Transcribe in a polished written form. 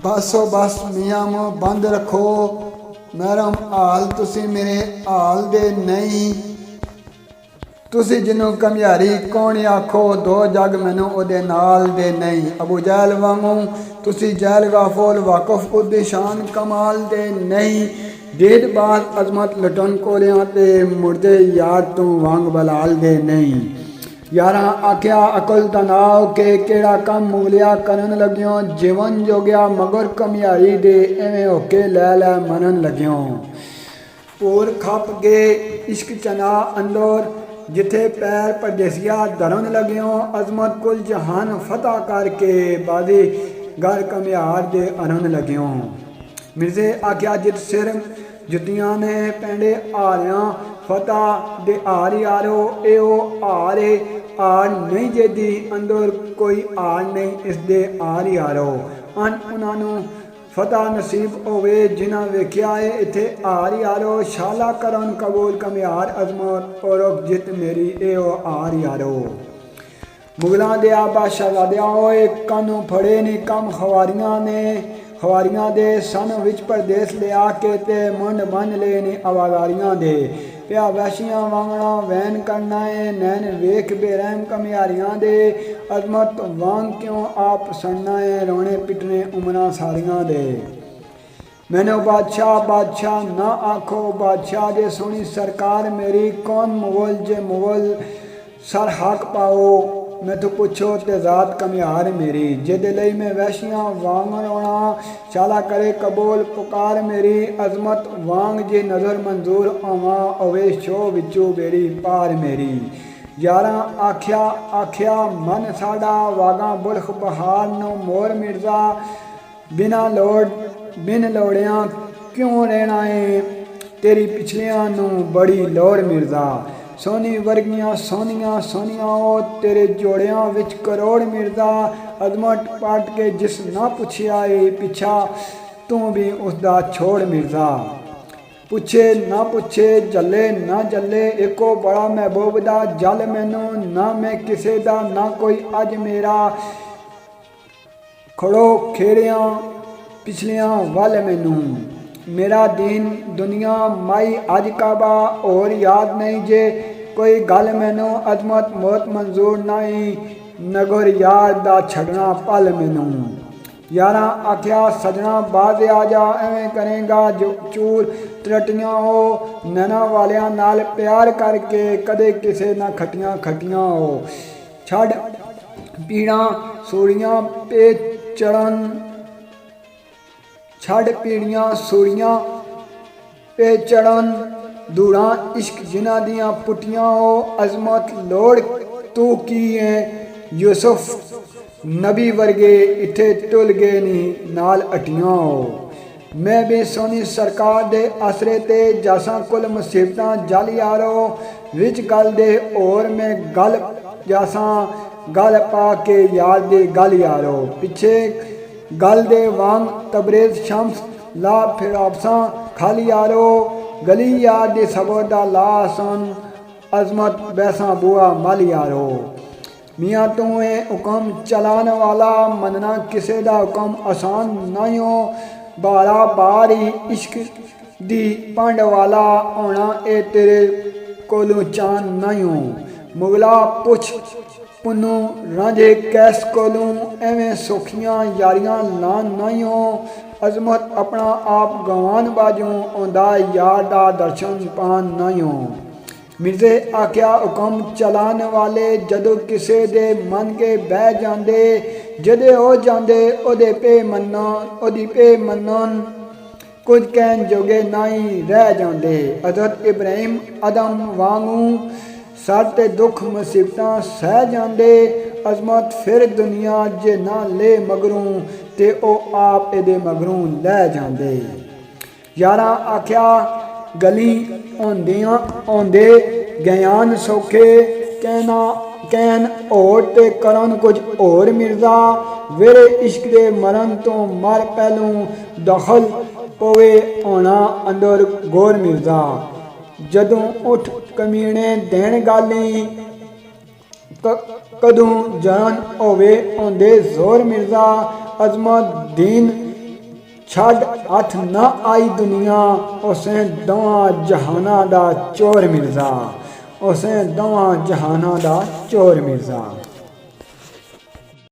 बसो बस मियाँ मुँह बंद रखो मैरम हाल तुसी मेरे हाल दे नहीं तुसी जिन्हों कमियारी कौन आखो दो जग मैनू ओदे नाल दे नहीं अबू जहल वांगू तुसी जहल गाफोल वाकफ उद्दी शान कमाल दे नहीं डेढ़ बात अजमत लटन कोलियां ते मुर्दे यार तू वांग बलाल दे नहीं यारा आख्या अकल तनाव के केड़ा कम मुगलिया करन लग्यों जीवन जोग्या मगर कमियारी दे एवें होके लै लै मनन लग्यों पूर खप गए इश्क चना अंदर जिथे पैर परदेसिया धरन लग्यों अजमत कुल जहान फतह करके बाजी घर कमियार दे अरन लग्यों मिर्जे आख्या जित सिर जुतियां ने पेंडे आरियां फतह दे आरी आरो एओ आरे आर नहीं जेदी अंदर कोई आर नहीं इस दे आर ही आरो अन उन्होंने फतह नसीब होवे जिन्हें वेख्या है इत्थे आर ही आरो शाला करन कबूल कमियार अजमत और जित मेरी एओ आर ही आरो मुगलों दे बादशाह होए कानू फड़े नहीं कम खवारियां दे सन विच परदेस लिया के ते मुंड बन ले नी आवाजारियां दे प्या वैशियां वांगना वैन करना है नैन वेख बेरहम कमियारियां दे अजमत वांग क्यों आप सड़ना है रोने पिटने उमरा सारियां दे मैंने बादशाह ना आखो बादशाह दे सोनी सरकार मेरी कौन मुगल जे मुगल सर हक पाओ मैं तो पुछो ते जात कमियार मेरी जिद लई मैं वैशियां वांग रोना चाला करे कबूल पुकार मेरी अजमत वांग जे नजर मंजूर आवा ओवे शो विचू बेड़ी पार मेरी यारा आख्या मन साडा वागा बुलख बहार नो मोर मिर्जा बिन लोड़ियां क्यों रहना है तेरी पिछलियां नू बड़ी लोड़ मिर्जा सोनी वर्गियां सोनियां ओ तेरे जोड़ियां विच करोड़ मिर्जा अजमत पाट के जिस ना पुछया है पिछा तू भी उसदा छोड़ मिर्जा पुछे ना पुछे जले ना जले एको बड़ा महबूब दा जल मैनू ना मैं किसे दा ना कोई अज मेरा खड़ो खेड़ियां पिछलियां वल मैनू मेरा दीन दुनिया माई अज काबा और याद नहीं जे कोई गल मैनू अजमत मौत मंजूर नहीं नगर यार दा छड़ना पल मैनू यारा आख्या सजना बाज आ जा एवें करेगा जो चूर तरटियां हो नैना वालियां नाल प्यार करके कदे किसे ना खटियां हो छड़ पीड़ा सूड़ियां पे चढ़न छड़ पीड़ियां सूड़ियां पे चढ़न दूड़ा इश्क जिन्हां दियां पुटियां हो अजमत लोड़ तू की है यूसुफ नबी वर्गे इत्थे टुल गए नी नाल अटियां हो मैं भी सोनी सरकार दे आसरे ते जासा कुल मुसीबतां जल यारो विच गल दे और मैं गल जासा गल पा के यार दे गल यारो पिछे गल दे वांग तबरेज शम्स ला फिर आपसा खाली यारो गली यार दे सबों दा ला सन अजमत बैसा बुआ मल यारो मियाँ तू है हुक्म चलाने वाला मनना किसे दा हुक्म आसान नहीं हो बारा बारी इश्क दी पंड वाला होना ए तेरे कोलों चान नहीं हो मुगला पुछ पुनू रांझे कैस कोलों एवें सौखियां यारियां लान नहीं हो अजमत अपना आप गवान बाजू आंदा यार दा दर्शन पान नहीं हो मिर्जे आख्या हुक्म चलाने वाले जदों किसे दे मन के बह जांदे जदे हो जांदे ओदे पे मनन कुछ कहन जोगे नहीं रह जांदे हज़रत इब्राहिम अदम वांगू सर ते दुख मुसीबतां सह जांदे अजमत फिर दुनिया जे ना ले मगरूं ते ओ आप एदे मगरूं लै जांदे यारा आख्या गली आंदे गयान सौखे कहन होर ते करन कुछ होर मिर्जा वेरे इश्क दे मरन तो मर पहलू दखल पवे होना अंदर गोर मिर्जा जदों उठ कमीने देन गाली कदों जान होवे आंदे जोर मिर्जा अजमत दीन ਛੱਡ ਹੱਥ ਨਾ ਆਈ ਦੁਨੀਆ, ਉਸੇ ਦੋਵਾਂ ਜਹਾਨਾਂ ਦਾ ਚੋਰ ਮਿਰਜ਼ਾ, ਉਸੇ ਦੋਵਾਂ ਜਹਾਨਾਂ ਦਾ ਚੋਰ ਮਿਰਜ਼ਾ।